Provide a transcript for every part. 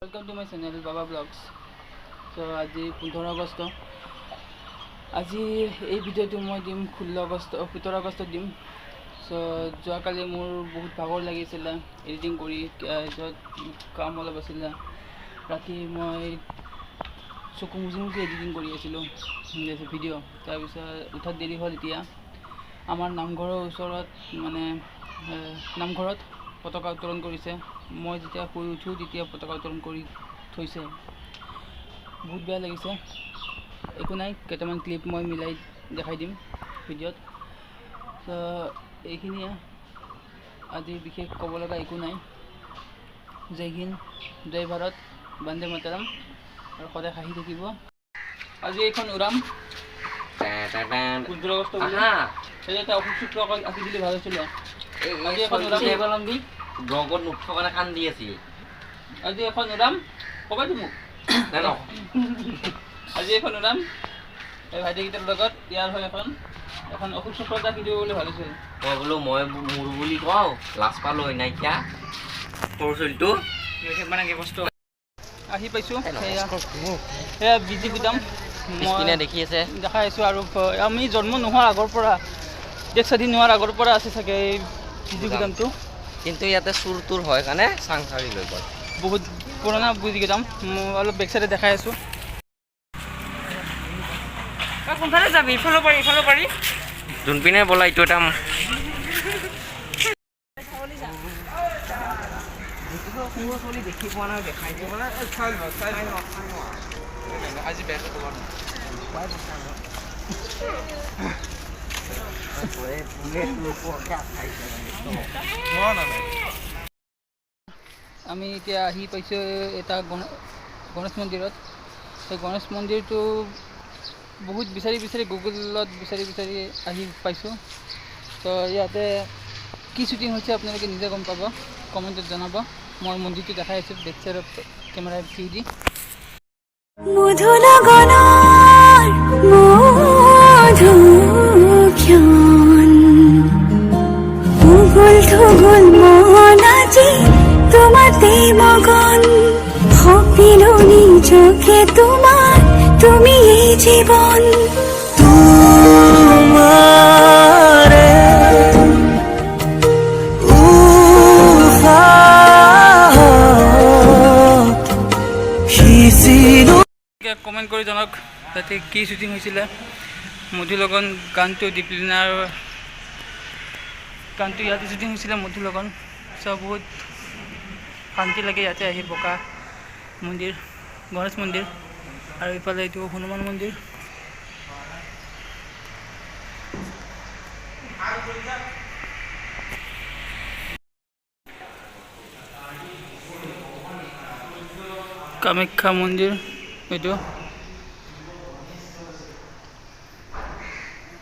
Welcome to my channel Baba blogs. तो आज 15 আগষ্ট। आज এই ভিডিওটো মই দিম 17 আগষ্ট দিম। সো যোৱাকালি মোৰ বহুত ভাগৰ লাগিছিলে এডিটিং কৰি, কাম অলপ আছিলে। ৰাতি মই চকু মুজি এডিটিং কৰি আছিলোঁ ভিডিঅ'। তাৰপিছত উঠাত দেৰি হ'ল। এতিয়া আমাৰ নামঘৰৰ ওচৰত নামঘৰত পতাকা উত্তোলন কৰিছে। মই যেতিয়া শুই উঠোঁ তেতিয়া পতাকা উত্তোলন কৰি থৈছে। বহুত বেয়া লাগিছে। একো নাই, কেইটামান ক্লিপ মই মিলাই দেখাই দিম ভিডিঅ'ত। তো এইখিনিয়ে, আজি বিশেষ ক'ব লগা একো নাই। জয় হিন্দ, জয় ভাৰত, বন্দে মাতৰম, আৰু সদায় হাঁহি থাকিব। আজি এইখন উৰাম 15 আগষ্ট বুলি এটা অফিচ আঁকি দিলে ভাল হৈছিলে। আজি এখন উৰাম ব্লগত নুঠকাৰ কান্দি আছিল। আজি এখন উৰাম ক'বাতো মোক আজি এখন উৰাম এই ভাইটিকেইটাৰ লগত। ইয়াৰ হয় এখন অশোক চক্ৰ আঁকি দিব বুলি ভাবিছিল। মই বোলো মই মোৰ বুলি কওঁ, লাজ পালোঁ নাইকিয়া সৰু চলিটো মানে কি বস্তু আহি পাইছোঁ। সেয়া বিজি গুদাম মই দেখি আছে, দেখাই আছোঁ। আৰু আমি জন্ম নোহোৱাৰ আগৰ পৰা, দেশ স্বাধীন হোৱাৰ আগৰ পৰা আছে চাগে এই বিজি গুদামটো। কিন্তু ইয়াতে চুৰ তুৰ হয় কাৰণে চাংচাৰি লৈ গ'ল। বহুত পুৰণা বিজি গুদাম। অলপ বেক চাইডে দেখাই আছোঁ। কোনফালে যাবি? ইফালে পাৰি যোনপিনে ব'লা এইটো এটা দেখি পোৱা নাই, দেখাই দিব আজি বেয়া আমি এতিয়া আহি পাইছোঁ এটা গণেশ মন্দিৰত। সেই গণেশ মন্দিৰটো বহুত বিচাৰি গুগলত বিচাৰি আহি পাইছোঁ। তো ইয়াতে কি শ্বুটিং হৈছে আপোনালোকে নিজে গম পাব, কমেণ্টত জনাব। মই মন্দিৰটো দেখাই আছোঁ বেক চাইডৰ কেমেৰা ভিউ দি। চোখে তোমাৰ, তুমি এই জীবন তোমাৰে কমেণ্ট কৰি জনাওক তাতে কি শ্বুটিং হৈছিলে। মধু লগন গানটো দীপলিনাৰ গানটো ইয়াতে শ্বুটিং হৈছিলে, মধু লগন। চব বহুত শান্তি লাগে ইয়াতে আহি। বকা মন্দিৰ, গণেশ মন্দিৰ, আৰু ইফালে এইটো হনুমান মন্দিৰ। কামাখ্যা মন্দিৰ এইটো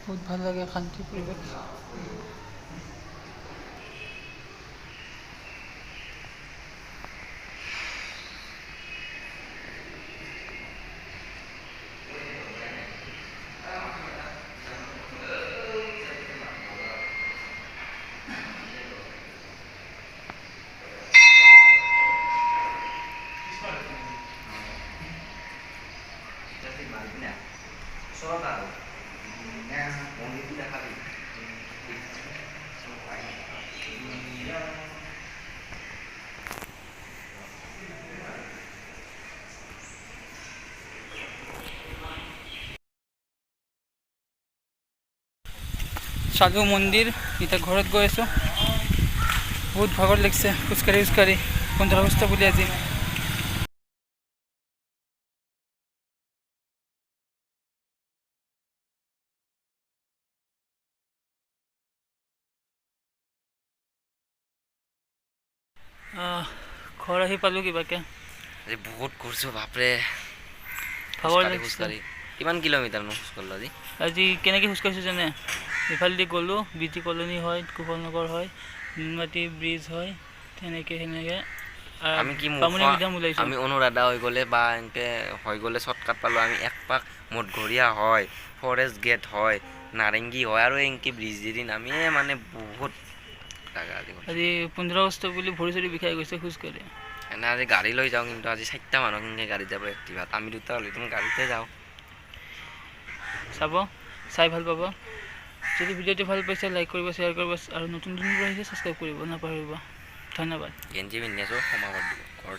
বহুত ভাল লাগে, শান্তি পৰিৱেশ। সাধু মন্দিৰ। এতিয়া ঘৰত গৈ আছোঁ, বহুত ভাগৰ লাগিছে খোজকাঢ়ি 15 আগষ্ট বুলি আজি। ঘৰ আহি পালোঁ কিবাকে। আজি বহুত ঘূৰিছোঁ বাপৰে, ভাগৰ লাগিছে। কিমান কিলোমিটাৰনো খোজ কাঢ়িলোঁ আজি কেনেকৈ খোজকাঢ়িছোঁ জানে? ইফালেদি গ'লোঁ, বিটি কলনী হয়, কুশল নগৰ হয়, নুনমাটি ব্ৰিজ হয়, সেনেকৈ আমি অনুৰাধা হৈ গ'লে বা এনেকৈ হৈ গ'লে শ্বৰ্টকাট পালোঁ। আমি একপাক মঠঘৰীয়া হয়, ফৰেষ্ট গেট হয়, নাৰেংগী হয়, আৰু এনেকৈ ব্ৰিজ দিন আমি বহুত আজি 15 আগষ্ট বুলি ভৰি চৰি বিষাই গৈছে খোজকাঢ়ি। এনে আজি গাড়ী লৈ যাওঁ কিন্তু আজি 4টা মানুহ কেনেকৈ গাড়ীত যাব এক্টিভাত আমি 2টা হ'লে তুমি গাড়ীতে যাওঁ চাব চাই ভাল পাব যদি ভিডিঅ'টো ভাল পাইছে লাইক কৰিব শ্বেয়াৰ কৰিব আৰু নতুন আহিছে ছাবস্ক্ৰাইব কৰিব নাপাহৰিব ধন্যবাদ গেঞ্জি পিন্ধি আছোঁ সোমাব দিব ঘৰত